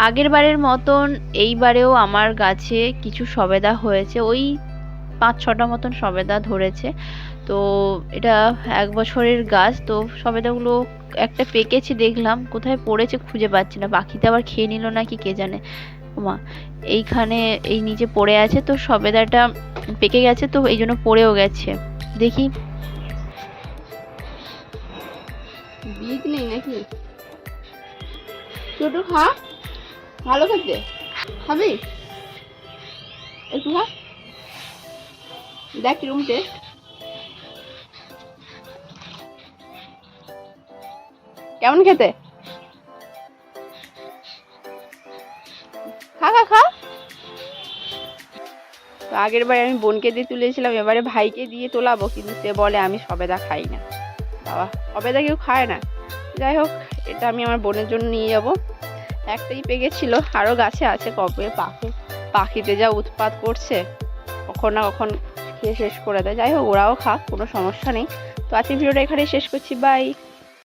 আগের বারের মতন এইবারেও আমার গাছে কিছু সবেদা হয়েছে, ওই 5-6টা মতন সবেদা ধরেছে। তো এটা 1 বছরের গাছ, তো সবেদাগুলো একটা পেকেছে দেখলাম, কোথায় পড়েছে খুঁজে পাচ্ছি না, পাখিতে আবার খেয়ে নিল নাকি কে জানে। ওমা, এইখানে এই নিচে পড়ে আছে, তো সবেদাটা পেকে গেছে, তো এই জন্য পড়েও গেছে। দেখি, বীজ নেই নাকি? ছোট খা, ভালো খেতে, খাবি একটু খা, দেখ কিরকম টেস্ট। কেমন খেতে? খা খা খা। তো আগের বারে আমি বোনকে দিয়ে তুলেছিলাম, এবারে ভাইকে দিয়ে তোলাবো, কিন্তু সে বলে আমি সবেদা খাই না। বাবা, সবেদা কেউ খায় না। যাই হোক, এটা আমি আমার বোনের জন্য নিয়ে যাব। একটাই পেকেছিল, আরও গাছে আছে, কবে পাখি পাখিতে যা উৎপাত করছে, কখন না কখন খেয়ে শেষ করে দেয়। যাই হোক, ওরাও খাক, কোনো সমস্যা নেই। তো আজকের ভিডিওটা এখানেই শেষ করছি, বাই।